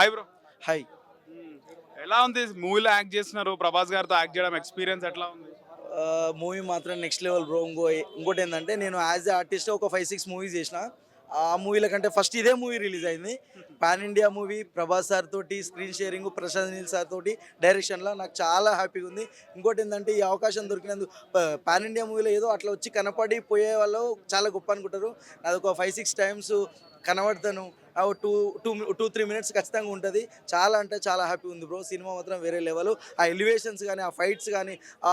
Hi bro. Hi. ఎలా ఉంది మూవీలో యాక్ట్ చేస్తున్నారు? ప్రభాస్ గారితో యాక్ట్ చేయడం ఎక్స్పీరియన్స్ ఎట్లా ఉంది? మూవీ మాత్రం నెక్స్ట్ లెవెల్ బ్రో. ఇంకోటి ఏంటంటే నేను యాజ్ ఎ ఆర్టిస్ట్ ఒక 5-6 మూవీస్ చేసిన. ఆ మూవీల కంటే ఫస్ట్ ఇదే మూవీ రిలీజ్ అయింది. Pan India movie, Prabhas sir తోటి screen sharing, Prashanth Neel sir తోటి డైరెక్షన్లో నాకు చాలా హ్యాపీగా ఉంది. ఇంకోటి ఏంటంటే ఈ అవకాశం దొరికినందుకు పాన్ ఇండియా మూవీలో ఏదో అట్లా వచ్చి కనపడి పోయే వాళ్ళు చాలా గొప్ప అనుకుంటారు. నాది ఒక 5-6 టైమ్స్ కనబడతాను. టూ 2-3 మినిట్స్ ఖచ్చితంగా ఉంటుంది. చాలా అంటే చాలా హ్యాపీ ఉంది బ్రో. సినిమా మాత్రం వేరే లెవెల్. ఆ ఎలివేషన్స్ కానీ, ఆ ఫైట్స్ కానీ, ఆ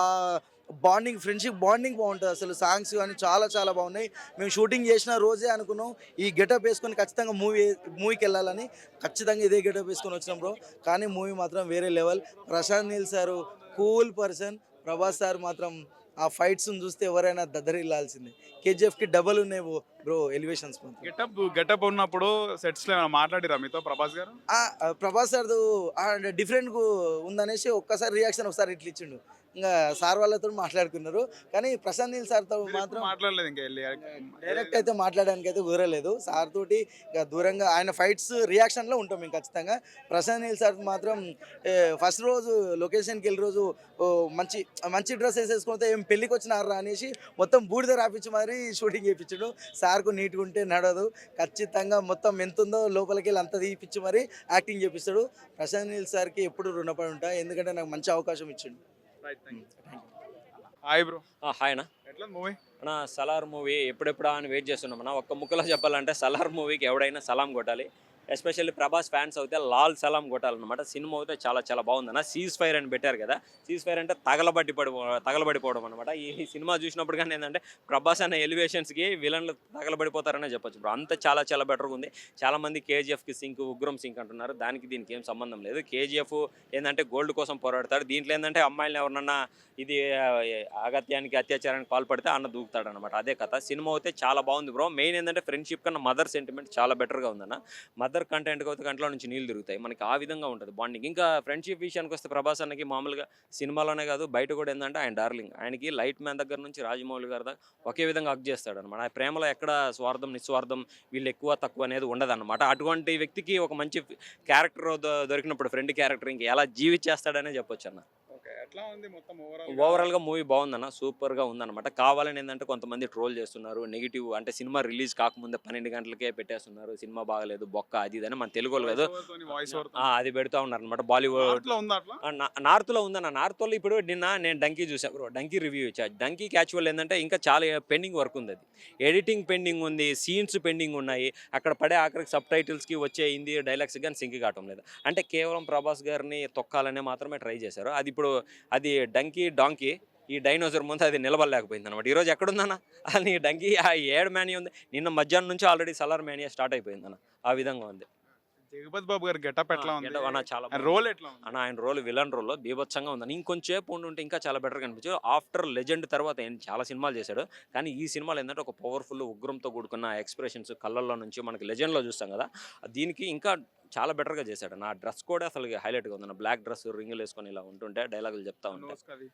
బాండింగ్, ఫ్రెండ్షిప్ బాండింగ్ బాగుంటుంది. అసలు సాంగ్స్ కానీ చాలా చాలా బాగున్నాయి. మేము షూటింగ్ చేసిన రోజే అనుకున్నాం ఈ గెటప్ వేసుకొని ఖచ్చితంగా మూవీకి వెళ్ళాలని. ఖచ్చితంగా ఇదే గెటప్ వేసుకొని వచ్చినాం బ్రో. కానీ మూవీ మాత్రం వేరే level. Prashanth Neel sir cool person. Prabhas sir మాత్రం ఆ ఫైట్స్ని చూస్తే ఎవరైనా దద్దరిల్లాల్సిందే. కేజీఎఫ్కి డబల్ ఉన్నాయి బ్రో ఎలివేషన్స్ మాత్రం. గెటప్ ఉన్నప్పుడు సెట్స్లో ఏమైనా మాట్లాడిరా మీతో ప్రభాస్ గారు? ప్రభాస్ సార్ದು డిఫరెంట్ ఉందనేసి ఒక్కసారి రియాక్షన్ ఒకసారి ఇట్లా ఇచ్చిండు. ఇంకా సార్ వాళ్ళతో మాట్లాడుకున్నారు. కానీ ప్రశాంత్ నీల్ సార్తో మాత్రం మాట్లాడలేదు ఇంకా వెళ్ళి డైరెక్ట్ అయితే మాట్లాడడానికి అయితే కుదరలేదు. సార్ తోటి ఇక దూరంగా ఆయన ఫైట్స్ రియాక్షన్లో ఉంటాం మేము ఖచ్చితంగా. ప్రశాంత్ నీల్ సార్ మాత్రం ఫస్ట్ రోజు లొకేషన్కి వెళ్ళి రోజు మంచి మంచి డ్రెస్ వేసేసుకుంటే ఏం పెళ్ళికి వచ్చినారా అనేసి మొత్తం బూడిద రాపించి మరి షూటింగ్ చేయించాడు. సార్కు నీట్గా ఉంటే నడదు. ఖచ్చితంగా మొత్తం ఎంత ఉందో లోపలికి వెళ్ళి అంత తీపిచ్చి మరి యాక్టింగ్ చేపిస్తాడు. ప్రశాంత్ నీల్ సార్కి ఎప్పుడు రుణపడి ఉంటా, ఎందుకంటే నాకు మంచి అవకాశం ఇచ్చిండు. Hi bro. హాయ్ అన్న. ఎట్లా మూవీ అన్న సలార్ మూవీ ఎప్పుడెప్పుడా అని వెయిట్ చేస్తున్నాం అన్న. ఒక్క ముక్కలో చెప్పాలంటే సలార్ మూవీకి ఎవడైనా సలాం కొట్టాలి. ఎస్పెషల్లీ ప్రభాస్ ఫ్యాన్స్ అయితే లాల్ సలాం కొట్టాలన్నమాట. సినిమా అయితే చాలా చాలా బాగుందన్న. సీజ్ ఫైర్ అని పెట్టారు కదా. సీజ్ ఫైర్ అంటే తగలబడిపోవడం అనమాట. ఈ సినిమా చూసినప్పుడు కానీ ఏంటంటే ప్రభాస్ అనే ఎలివేషన్స్కి విలన్లు తగలబడిపోతారనే చెప్పొచ్చు బ్రో. అంత చాలా చాలా బెటర్గా ఉంది. చాలామంది కేజీఎఫ్కి సింక్, ఉగ్రం సింక్ అంటున్నారు. దీనికి ఏం సంబంధం లేదు. కేజీఎఫ్ ఏంటంటే గోల్డ్ కోసం పోరాడతాడు. దీంట్లో ఏంటంటే అమ్మాయిలను ఎవరినన్నా ఇది అగత్యానికి, అత్యాచారానికి పాల్పడితే అన్న దూకుతాడు అనమాట. అదే కథ. సినిమా అయితే చాలా బాగుంది బ్రో. మెయిన్ ఏంటంటే ఫ్రెండ్షిప్ కన్నా మదర్ సెంటిమెంట్ చాలా బెటర్గా ఉందన్న. మదర్ కంటెంట్కి అయితే కంట్లో నుంచి నీళ్ళు తిరుగుతాయి. మనకి ఆ విధంగా ఉంటుంది బాండింగ్. ఇంకా ఫ్రెండ్షిప్ విషయానికి వస్తే ప్రభాస్ అన్నకి మామూలుగా సినిమాలోనే కాదు బయట కూడా ఏంటంటే ఆయన డార్లింగ్. ఆయనకి లైట్ మ్యాన్ దగ్గర నుంచి రాజమౌళి గారి దాకా ఒకే విధంగా హగ్ చేస్తాడు అనమాట. ఆ ప్రేమలో ఎక్కడ స్వార్థం, నిస్వార్థం, వీళ్ళు ఎక్కువ తక్కువ అనేది ఉండదన్నమాట. అటువంటి వ్యక్తికి ఒక మంచి క్యారెక్టర్ దొరికినప్పుడు ఫ్రెండ్ క్యారెక్టర్ ఇంక ఎలా జీవించేస్తాడనే చెప్పొచ్చు అన్న. ఓవరాల్గా మూవీ బాగుందన్న. సూపర్గా ఉందన్నమాట. కావాలని ఏంటంటే కొంతమంది ట్రోల్ చేస్తున్నారు, నెగిటివ్ అంటే సినిమా రిలీజ్ కాకముందే 12 గంటలకే పెట్టేస్తున్నారు, సినిమా బాగలేదు, బొక్క అది ఇదని. మన తెలుగు కాదు అది పెడతా ఉన్నారు అనమాట. బాలీవుడ్ నార్త్ లో ఉందన్న. నార్త్ లో ఇప్పుడు నిన్న నేను డంకీ చూసాను బ్రో. డంకీ రివ్యూ ఇచ్చా. డంకీ క్యాచువల్ ఏంటంటే ఇంకా చాలా పెండింగ్ వర్క్ ఉంది. అది ఎడిటింగ్ పెండింగ్ ఉంది, సీన్స్ పెండింగ్ ఉన్నాయి. అక్కడ పడే ఆఖరికి సబ్ టైటిల్స్కి వచ్చే హిందీ డైలాగ్స్ కానీ సింక్ కావటం లేదు. అంటే కేవలం ప్రభాస్ గారిని తొక్కాలనే మాత్రమే ట్రై చేశారు. అది డాంకీ ఈ డైనోసర్ ముందు అది నిలబడలేకపోయింది అనమాట. ఈరోజు ఎక్కడుందన్న అని డంకీ ఆ 7 మేనియా ఉంది. నిన్న మధ్యాహ్నం నుంచి ఆల్రెడీ సలార్ మేనియా స్టార్ట్ అయిపోయిందన్న. ఆ విధంగా ఉంది. జగపతి బాబు గారి గెటప్ ఎట్లా ఉంది? చాలా రోల్ ఎట్లా ఉంది అన్న? ఆయన రోల్ విలన్ రోల్లో బీభత్సంగా ఉందని. ఇంకొంచేపు ఉంటే ఇంకా చాలా బెటర్గా అనిపించదు. ఆఫ్టర్ లెజెండ్ తర్వాత ఆయన చాలా సినిమాలు చేశాడు. కానీ ఈ సినిమాలో ఏంటంటే ఒక పవర్ఫుల్ ఉగ్రంతో కూడుకున్న ఎక్స్ప్రెషన్స్ కళ్ళల్లో నుంచి మనకి లెజెండ్లో చూస్తాం కదా, దీనికి ఇంకా చాలా బెటర్గా చేశాడు. నా డ్రెస్ కూడా అసలు హైలైట్గా ఉంది. బ్లాక్ డ్రెస్, రింగులు వేసుకొని ఇలా ఉంటుంటే డైలాగులు చెప్తా ఉంటాయి.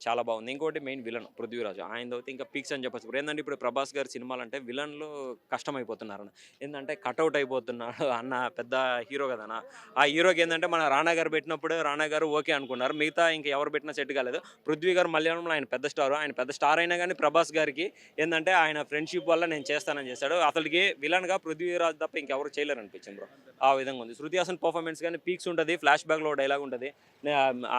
చాలా బాగుంది. ఇంకోటి మెయిన్ విలన్ పృథ్వీరాజు. ఆయన అయితే ఇంకా పీక్స్ అని చెప్పచ్చు. ఇప్పుడు ఏంటంటే ఇప్పుడు ప్రభాస్ గారి సినిమాలు అంటే విలన్లు కష్టమైపోతున్నారు అన్న. ఏంటంటే కట్అవుట్ అయిపోతున్నాడు అన్న. పెద్ద హీరో కదనా. ఆ హీరోకి ఏంటంటే మన రానా గారు పెట్టినప్పుడు రానా గారు ఓకే అనుకున్నారు. మిగతా ఇంకా ఎవరు పెట్టినా సెట్ కాలేదు. పృథ్వీ గారు మలయాళంలో ఆయన పెద్ద స్టార్. ఆయన పెద్ద స్టార్ అయినా కానీ ప్రభాస్ గారికి ఏంటంటే ఆయన ఫ్రెండ్షిప్ వల్ల నేను చేస్తానని చేశాడు. అసలుకి విలన్గా పృథ్వీరాజు తప్ప ఇంకెవరు చేయలేరు అనిపించింది బ్రో. ఆ విధంగా ఉంది. శృతి హాసన్ పర్ఫార్మెన్స్ కానీ పీక్స్ ఉంటుంది. ఫ్లాష్ బ్యాక్లో డైలాగ్ ఉంటుంది.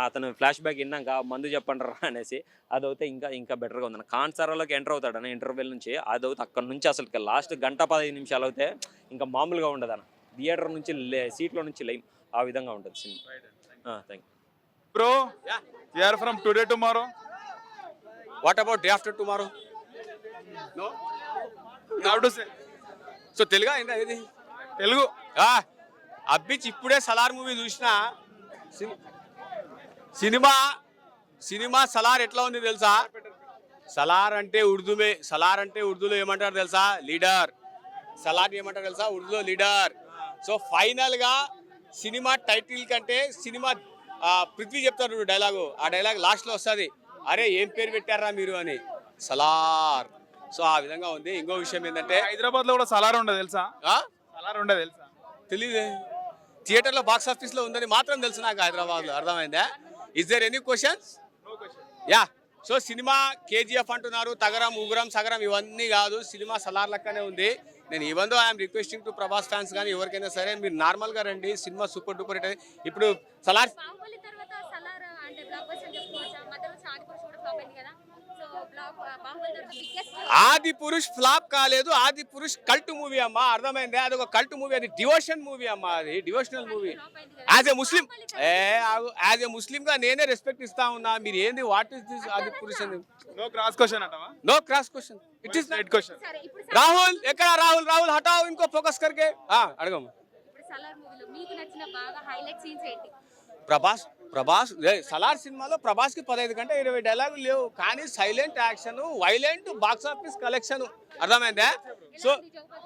అతను ఫ్లాష్ బ్యాక్ విన్నాక మందు చెప్పండి రా అనేసి అదైతే ఇంకా బెటర్గా ఉంది. కాన్సారాలోకి ఎంటర్ అవుతాడన్న ఇంటర్వెల్ నుంచి. అదైతే అక్కడ నుంచి అసలు లాస్ట్ 1-15 నిమిషాలు అయితే ఇంకా మామూలుగా ఉండదు అన్న. థియేటర్ నుంచి సీట్లో నుంచి లైమ్ ఆ విధంగా ఉంటుంది సినిమా. Thank you bro. You are from today tomorrow. What about day after tomorrow? No how to say? So తెలుగా ఏంటా ఇది? తెలుగు. అబ్బిచ్చి ఇప్పుడే సలార్ మూవీ చూసిన. సినిమా సలార్ ఎట్లా ఉంది తెలుసా? సలార్ అంటే ఉర్దూలో ఏమంటారు తెలుసా? లీడర్. సలార్ ఏమంటారు తెలుసా? ఉర్దూలో లీడర్. సో ఫైనల్గా సినిమా టైటిల్ కంటే సినిమా పృథ్వీ చెప్తారు డైలాగు. ఆ డైలాగ్ లాస్ట్లో వస్తుంది, అరే ఏం పేరు పెట్టారా మీరు అని, సలార్. సో ఆ విధంగా ఉంది. ఇంకో విషయం ఏంటంటే హైదరాబాద్ లో కూడా సలార్ ఉండదు తెలుసా? సలార్ ఉండదు తెలుసా? తెలియదే. థియేటర్లో బాక్స్ ఆఫీస్లో ఉందని మాత్రం తెలుసు నాకు హైదరాబాద్లో. అర్థమైందా? Is there any questions? Yeah. So cinema KGF అంటున్నారు, తగరం, ఉగ్రం, సగరం ఇవన్నీ కాదు, సినిమా సలార్ లెక్కనే ఉంది. నేను even though I'm requesting to Prabhas fans కానీ ఎవరికైనా సరే మీరు నార్మల్గా రండి, సినిమా సూపర్ డూపర్ హిట్. ఇప్పుడు సలార్ బాహుబలి తర్వాత సలార్ అంటే బ్లాక్ బస్టర్ చెప్పుకోవచ్చా? మధ్యలో ఆది పురుష్ కూడా ఫ్లాప్ అయింది కదా. సో బాహుబలి తర్వాత బిగ్గెస్ట్ ఆది పురుష్ ఫ్లాప్ కాలేదు, ఆది పురుష్ కల్ట్ మూవీ అమ్మా. అర్థమైంది? అది ఒక కల్ట్ మూవీ, అది డివోషన్ మూవీ అమ్మా, అది డివోషనల్ మూవీ. ఫ్లాప్ అయింది కదా. As a Muslim, as a ముస్లిం గా నేనే రెస్పెక్ట్ ఇస్తా ఉన్నా. మీరు ఏంది what is this Adi Purush అని? నో క్రాస్ క్వశ్చన్ అంటావా? No cross question, it is right question. సరే ఇప్పుడు రాహుల్ ఎక్కడ? రాహుల్ హటావ్ ఇంకో ఫోకస్ కర్కే. అడగమ్మ. ఇప్పుడు సలార్ మూవీలో మీకు నచ్చిన బాగా హైలైట్ సీన్స్ ఏంటి? ప్రభాస్ సలార్ సినిమాలో ప్రభాస్ కి 15 కంటే 20 డైలాగులు లేవు, కానీ silent action, violent box office collection. అర్థమైందా? సో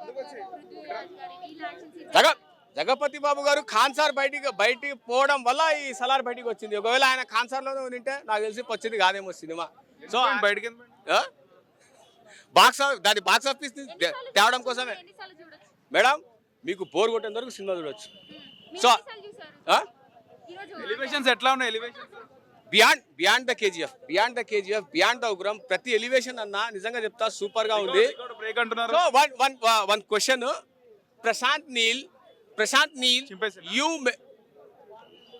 పృథ్వీరాజ్ గారి వీళ్ళ యాక్షన్ సీన్స్ జగపతి బాబు గారు ఖాన్ సార్ బయటికి పోవడం వల్ల ఈ సలార్ బయటికి వచ్చింది. ఒకవేళ ఆయన ఖాన్ సార్ లోనే ఉంటే నాకు తెలిసి వచ్చింది కాదేమో సినిమా. సో బయటకి దాని బాక్స్ ఆఫీస్ తేవడం కోసమే ఎన్నిసార్లు చూడొచ్చు? మేడం, మీకు బోర్ కొట్టేంత వరకు సినిమా చూడొచ్చు. మీరు సో ఎన్నిసార్లు చూసారు? ఈరోజు ఎలివేషన్స్ ఎట్లా ఉన్నాయి? Elevations beyond the KGF, beyond the Ugram, ప్రతి ఎలివేషన్ అన్న నిజంగా చెప్తా సూపర్ గా ఉంది. బ్రేక్ అంటున్నారు. So one question, Prashanth Neel చింపేశారా?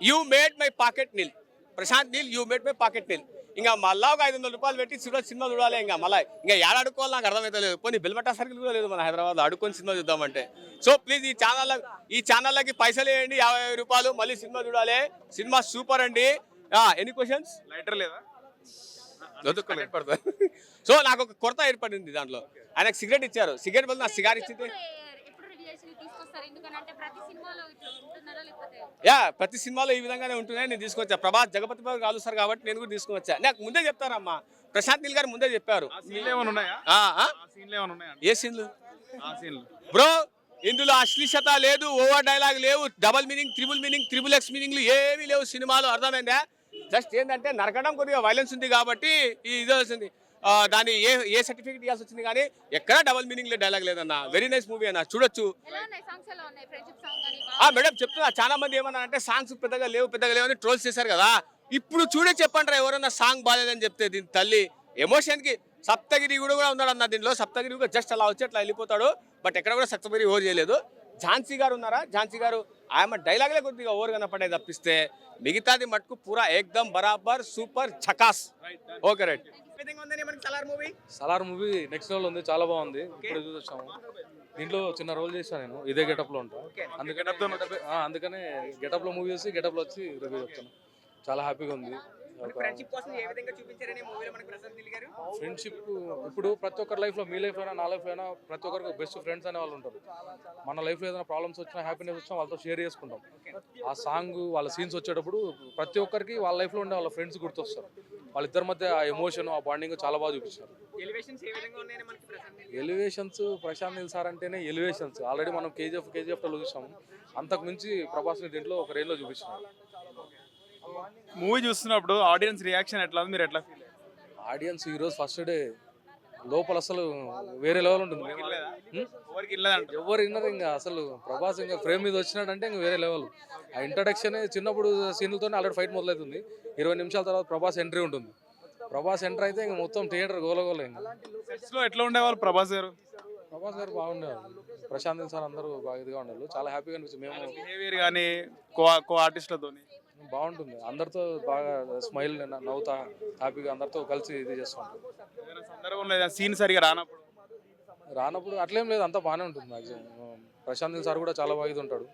You made my pocket Neel. Prashanth Neel, you made my pocket Neel. ఇంకా మళ్ళా ఒక 500 రూపాయలు పెట్టి సినిమా చూడాలి. ఇంకా మళ్ళీ ఏడ అడుక్కోవాలి నాకు అర్థమైతే లేదు. పోనీ బెల్మటా సర్కిల్ కూడా లేదు మన హైదరాబాద్, అడుక్కొని సినిమా చూద్దామంటే. సో ప్లీజ్ ఈ ఛానళ్ళకి పైసలు వేయండి, 50 రూపాయలు, మళ్ళీ సినిమా చూడాలి. సినిమా సూపర్ అండి. Any questions? లైటర్ లేదా? సో నాకు ఒక కొరత ఏర్పడింది దాంట్లో. ఆయనకు సిగరెట్ ఇచ్చారు, సిగరెట్ బదులు నా సిగార్ ఇచ్చింది. ఎప్పుడు రివ్యూస్ తీసుకొస్తారు? ఎందుకంటే ప్రతి సినిమాలో ఇట్లా ఉంటున్నారా లేకపోతే ప్రతి సినిమాలో ఈ విధంగానే ఉంటున్నాయి. నేను తీసుకొచ్చా. ప్రభాస్ జగపతి బాబు కాలుస్తారు కాబట్టి నేను కూడా తీసుకుని వచ్చా. నాకు ముందే చెప్తారమ్మా, ప్రశాంత్ నీల్ గారు ముందే చెప్పారు. సీన్లు ఏమైనా ఉన్నాయా? సీన్లు ఏమైనా ఉన్నాయా? ఏ సీన్లు? సీన్లు బ్రో ఇందులో అశ్లీషత లేదు, ఓవర్ డైలాగ్ లేవు, డబల్ మీనింగ్, త్రిబుల్ ఎక్స్ మీనింగ్లు ఏమీ లేవు సినిమాలో. అర్థమైందా? జస్ట్ ఏంటంటే నరకడం, కొద్దిగా వైలెన్స్ ఉంది కాబట్టి ఇది వచ్చింది. దాన్ని ఏ సర్టిఫికేట్ ఇవ్వాల్సి వచ్చింది, కానీ ఎక్కడ డబల్ మీనింగ్ డైలాగ్ లేదన్న. వెరీ నైస్ మూవీ అన్న, చూడొచ్చు. ఎలా ఉన్నాయి సాంగ్స్? ఎలా ఉన్నాయి? ఫ్రెండ్షిప్ సాంగ్ గాని మేడం చెప్తున్నా, చాలా మంది ఏమన్నారంటే సాంగ్స్ పెద్దగా లేవు అని ట్రోల్స్ చేశారు కదా. ఇప్పుడు చూడే చెప్పండి ఎవరన్నా సాంగ్ బాగాలేదని చెప్తే. దీని తల్లి ఎమోషన్ కి సప్తగిరి కూడా ఉన్నాడు అన్న దీనిలో. సప్తగిరి కూడా జస్ట్ అలా వచ్చి అట్లా వెళ్ళిపోతాడు, బట్ ఎక్కడ కూడా సప్తగిరి ఓవర్ చేయలేదు. ఝాన్సీ గారు ఉన్నారా? ఝాన్సీ గారు ఆమె డైలాగ్లే కొద్దిగా ఓవర్ కనపడే తప్పిస్తే మిగతాది మటుకు పూరా ఏకదమ్ బరాబర్ సూపర్ ఝకాస్. Okay right. Salaar movie next level ఉంది, చాలా బాగుంది. ఇప్పుడు చూసొచ్చాము. దీంట్లో చిన్న రోల్ చేశాను నేను, ఇదే గెటప్ లో ఉంటా. అందుకనే గెటప్ లో మూవీ చూసి గెటప్ లో వచ్చి రివ్యూ చెప్తాను. చాలా హ్యాపీగా ఉంది. ఫ్రెండ్షిప్ ఇప్పుడు ప్రతి ఒక్కరి లైఫ్ లో, మీ లైఫ్ అయినా నా లైఫ్ అయినా, ప్రతి ఒక్కరికి బెస్ట్ ఫ్రెండ్స్ అనే వాళ్ళు ఉంటారు. మన లైఫ్ లో ఏదైనా ప్రాబ్లమ్స్ వచ్చినా, హ్యాపీనెస్ వచ్చినా వాళ్ళతో షేర్ చేసుకుంటాం. ఆ సాంగ్, వాళ్ళ సీన్స్ వచ్చేటప్పుడు ప్రతి ఒక్కరికి వాళ్ళ లైఫ్ లో ఉండే వాళ్ళ ఫ్రెండ్స్ గుర్తొస్తారు. వాళ్ళిద్దరి మధ్య ఆ ఎమోషన్, ఆ బాండింగ్ చాలా బాగా చూపిస్తారు. ఎలివేషన్స్ ప్రశాంత్ నీల్ సార్ అంటేనే ఎలివేషన్స్. ఆల్రెడీ మనం కేజీఎఫ్ లో చూసాము. అంతకు మించి ప్రభాస్ని దీంట్లో ఒక రేంజ్ లో చూపించారు. మూవీ చూస్తున్నప్పుడు ఆడియన్స్ రియాక్షన్ ఎట్లా ఉంది? మీరు ఎట్లా ఫీల్? ఆడియన్స్ ఈరోజు ఫస్ట్ డే లోపల అసలు వేరే లెవెల్ ఉంటుంది. ఎవరు విన్నారు ఇంకా అసలు ప్రభాస్ ఇంకా ఫ్రేమ్ మీద వచ్చినాడంటే ఇంకా వేరే లెవెల్. ఆ ఇంట్రడక్షన్ చిన్నప్పుడు సీన్లతోనే ఆల్రెడీ ఫైట్ మొదలవుతుంది. 20 నిమిషాల తర్వాత ప్రభాస్ ఎంట్రీ ఉంటుంది. ప్రభాస్ ఎంట్రీ అయితే ఇంకా మొత్తం థియేటర్ గోలగోల. సెట్స్లో ఎట్లా ఉండేవాళ్ళు ప్రభాస్ గారు? ప్రభాస్ గారు బాగుండేవాళ్ళు. ప్రశాంత్ నీల్ సార్ అందరూ బాగా ఇదిగా ఉండేవాళ్ళు. చాలా హ్యాపీగా అనిపించింది. మేము బిహేవియర్ కానీ కో ఆర్టిస్టులతో బాగుంటుంది. అందరితో బాగా స్మైల్ నవ్వుతా హ్యాపీగా అందరితో కలిసి ఇది చేస్తుంటాం. సందర్భంలో సీన్ సరిగా రానప్పుడు అట్లేం లేదు, అంతా బాగానే ఉంటుంది. మ్యాక్సిమం ప్రశాంత్ నీల్ సార్ కూడా చాలా బాగా ఇది ఉంటాడు.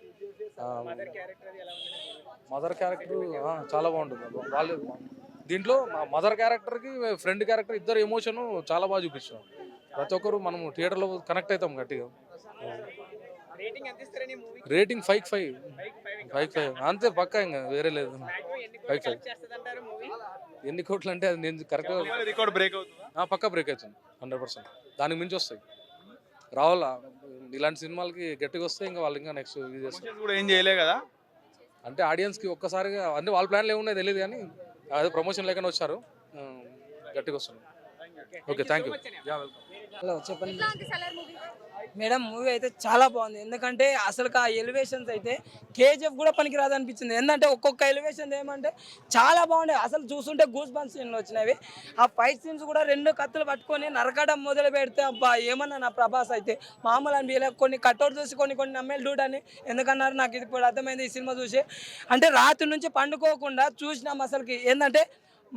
మదర్ క్యారెక్టర్ చాలా బాగుంటుంది. వాళ్ళు దీంట్లో మదర్ క్యారెక్టర్కి ఫ్రెండ్ క్యారెక్టర్ ఇద్దరు ఎమోషన్ చాలా బాగా చూపిస్తాం. ప్రతి ఒక్కరు మనం థియేటర్లో కనెక్ట్ అవుతాం గట్టిగా. రేటింగ్ 5/5 అంతే పక్కా, ఇంకా వేరే లేదు. 5/5 ఎన్ని కోట్లు అంటే అది నేను కరెక్ట్గా రికార్డ్ బ్రేక్ అవుతుంది. పక్కా బ్రేక్ అవుతుంది 100%. దానికి మించి వస్తాయి రావాలా. ఇలాంటి సినిమాలకి గట్టిగా వస్తే ఇంకా వాళ్ళు ఇంకా నెక్స్ట్ ఇది చేస్తారు. కూడా ఏం చేయలే కదా అంటే ఆడియన్స్కి ఒక్కసారిగా అంటే వాళ్ళ ప్లాన్లు ఏమున్నాయి తెలియదు, కానీ అదే ప్రమోషన్ లేకుండా వచ్చారు, గట్టిగా వస్తున్నారు. Okay, thank you. హలో చెప్పండి. ఎట్లా ఉంది సలార్ మూవీ? మేడం మూవీ అయితే చాలా బాగుంది. ఎందుకంటే అసలు ఆ ఎలివేషన్స్ అయితే కేజీఎఫ్ కూడా పనికిరాదు అనిపించింది. ఏంటంటే ఒక్కొక్క ఎలివేషన్ ఏమంటే చాలా బాగుండే. అసలు చూస్తుంటే గూస్ బంప్స్ సీన్లు వచ్చినవి. ఆ ఫైట్ సీన్స్ కూడా 2 కత్తులు పట్టుకొని నరకడం మొదలు పెడితే అబ్బా ఏమన్నా నా ప్రభాస్ అయితే మామూలు అనిపించలేదు. కొన్ని కట్అవుట్ చూసి కొన్ని నమ్మేలు డూడ్ అని ఎందుకన్నారు నాకు ఇది ఇప్పుడు అర్థమైంది ఈ సినిమా చూసి. అంటే రాత్రి నుంచి పండుకోకుండా చూసినాం. అసలుకి ఏంటంటే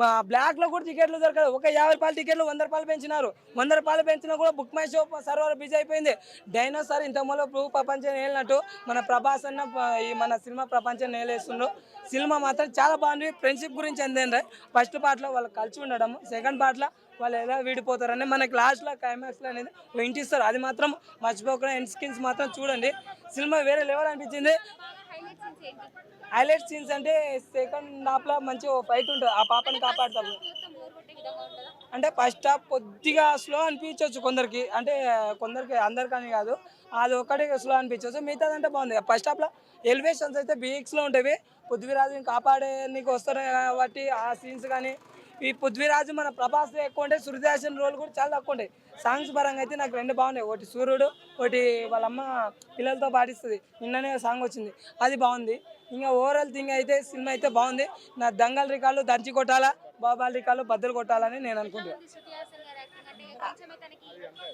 మా బ్లాక్లో కూడా టికెట్లు దొరకదు. ఒక 50 రూపాయల టికెట్లు 100 రూపాయలు పెంచినారు. 100 రూపాయలు పెంచినా కూడా book my show server busy అయిపోయింది. డైనోసార్ ఇంత మూల ప్రపంచం ఏలినట్టు మన ప్రభాస్ అన్న ఈ మన సినిమా ప్రపంచం నేలేస్తుండ్రు. సినిమా మాత్రం చాలా బాగుంది. ఫ్రెండ్షిప్ గురించి ఏంటంటే ఫస్ట్ పార్ట్లో వాళ్ళు కలిసి ఉండడం, సెకండ్ పార్ట్లో వాళ్ళు ఎలా విడిపోతారని మనకి లాస్ట్లో క్లైమాక్స్లో అనేది ఇంటిస్తారు. అది మాత్రం మర్చిపోకుండా ఎండ్ స్కిన్స్ మాత్రం చూడండి. సినిమా వేరే లెవెల్ అనిపించింది. హైలైట్ సీన్స్ ఏంటి? హైలైట్ సీన్స్ అంటే సెకండ్ హాఫ్లో మంచి ఫైట్ ఉంటుంది. ఆ పాపని కాపాడతారు. మొత్తం బోర్ కొట్టే విధంగా ఉంటుందా? అంటే ఫస్ట్ హాఫ్ కొద్దిగా స్లో అనిపించవచ్చు కొందరికి. అంటే కొందరికి అందరికని కాదు. అది ఒక్కటే స్లో అనిపించవచ్చు. మిగతాదంటే బాగుంది. ఫస్ట్ హాఫ్లో ఎలివేషన్స్ అయితే బీక్స్లో ఉంటాయి. పృథ్వీరాజుని కాపాడేందుకు వస్తారు కాబట్టి ఆ సీన్స్ కానీ ఈ పృథ్వీరాజు మన ప్రభాస్ ఎక్కువ ఉంటాయి. శృతిహాసన్ రోల్ కూడా చాలా తక్కువ ఉంటాయి. సాంగ్స్ పరంగా అయితే నాకు 2 బాగున్నాయి. ఒకటి సూర్యుడు, ఒకటి వాళ్ళమ్మ పిల్లలతో పాటిస్తుంది. నిన్ననే సాంగ్ వచ్చింది, అది బాగుంది. ఇంకా ఓవరాల్ థింగ్ అయితే సినిమా అయితే బాగుంది. నా దంగల్ రికార్డులు దంచి కొట్టాలా, బాబాల్ రికార్డులు బద్దలు కొట్టాలని నేను అనుకుంటున్నాను. శృతి హాసన్ గారి యాక్టింగ్ అంటే కొంచెమే తనకి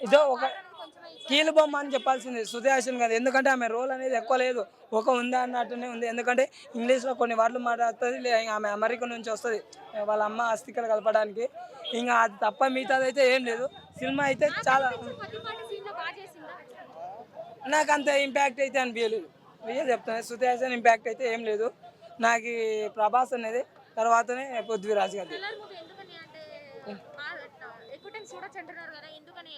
ఇదో ఒక కొంచెమే కీలు బొమ్మ అని చెప్పాల్సింది శృతి హాసన్ కాదు. ఎందుకంటే ఆమె రోల్ అనేది ఎక్కువ లేదు, ఒక ఉందా అన్నట్టునే ఉంది. ఎందుకంటే ఇంగ్లీష్లో కొన్ని వర్డ్లు మాట్లాడుతుంది. ఆమె అమెరికా నుంచి వస్తుంది వాళ్ళ అమ్మ అస్థికలు కలపడానికి. ఇంకా అది తప్ప మిగతాది అయితే ఏం లేదు. సినిమా అయితే చాలా కొద్దిపాటి సీన్ లో బాగా చేసిందా? నాకు అంత ఇంపాక్ట్ అయితే అనిపించలేదు. రియల్ చెప్తాను, శృతి హాసన్ ఇంపాక్ట్ అయితే ఏం లేదు. నాకు ఈ ప్రభాస్ అనేది తర్వాతనే పృథ్వీరాజ్ గారి. ట్రైలర్ మూవీ ఎందుకని అంటే ఎక్కువ టైం చూడొచ్చు అంటున్నారు కదా, ఎందుకని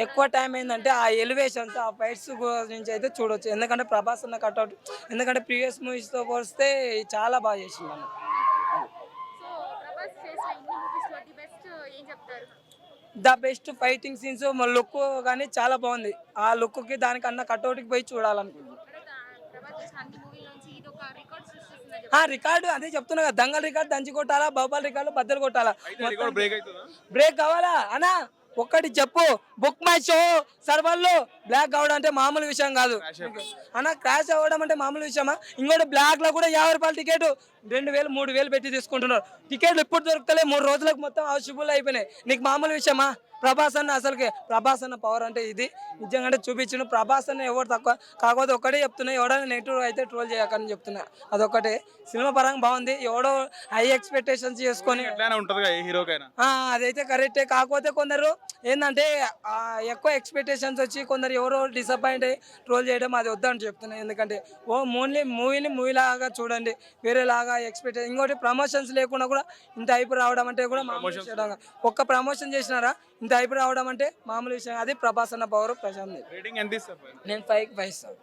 ఎక్కువ టైం ఏంటంటే ఆ ఎలివేషన్స్ ఆ ఫైట్స్ గురించి అయితే చూడొచ్చు. ఎందుకంటే ప్రభాస్ అన్న కట్అవుట్, ఎందుకంటే ప్రీవియస్ మూవీస్తో పోలిస్తే చాలా బాగా చేసింది అన్న. సో ప్రభాస్ చేసిన ఇన్ని మూవీస్ లో ది బెస్ట్ ఏం చెప్తారు? The best fighting scenes look కానీ చాలా బాగుంది. ఆ లుక్కి దానికన్నా కట్అవుట్కి పోయి చూడాలనుకుంటున్నాను. ప్రభాస్ చేసిన అన్ని మూవీల నుంచి ఇది ఒక రికార్డ్ సృష్టిస్తుందని ఆ రికార్డు అదే చెప్తున్నా కదా, దంగల్ రికార్డు దంచి కొట్టాలా, బాబాల్ రికార్డు బద్దలు కొట్టాలా. బ్రేక్ అవుతుందా? బ్రేక్ కావాలా అన్నా? ఒక్కటి చెప్పు, బుక్ మై షో సర్వర్లో బ్లాక్ కావడం అంటే మామూలు విషయం కాదు అన్న. క్రాష్ అవ్వడం అంటే మామూలు విషయమా? ఇంకోటి బ్లాక్లో కూడా 50 రూపాయల టికెట్ 2000 3000 పెట్టి తీసుకుంటున్నారు. టికెట్లు ఇప్పుడు దొరుకుతలే, 3 రోజులకు మొత్తం హౌస్ఫుల్ అయిపోయినాయి. నీకు మామూలు విషయమా? ప్రభాస్ అన్న అసలుకి ప్రభాస్ అన్న పవర్ అంటే ఇది నిజంగా చూపించిన. ప్రభాస్ అన్న ఎవరు తక్కువ. కాకపోతే ఒక్కటే చెప్తున్నా, ఎవడైనా నెగిటివ్ అయితే ట్రోల్ చేయకని చెప్తున్నా. అదొక్కటే. సినిమా పరంగా బాగుంది. ఎవడో హై ఎక్స్పెక్టేషన్స్ చేసుకొని ఎట్లానే ఉంటది ఏ హీరోకైనా. అదైతే కరెక్టే. కాకపోతే కొందరు ఏంటంటే ఎక్కువ ఎక్స్పెక్టేషన్స్ వచ్చి కొందరు ఎవరో డిసప్పాయింట్ అయ్యి ట్రోల్ చేయడం అది వద్దని చెప్తున్నాను. ఎందుకంటే మూవీని మూవీలాగా చూడండి, వేరేలాగా ఎక్స్పెక్ట్. ఇంకోటి ప్రమోషన్స్ లేకుండా కూడా ఇంత హైప్ రావడం అంటే కూడా మామూలు విషయం. ఒక్క ప్రమోషన్ చేసినారా ఇంత హైప్ రావడం అంటే మామూలు విషయం. అది ప్రభాస్ అన్న పవర్ ప్రశాంత్. రేటింగ్ ఎంత ఇస్తారు? నేను 5కి 5 ఇస్తాను.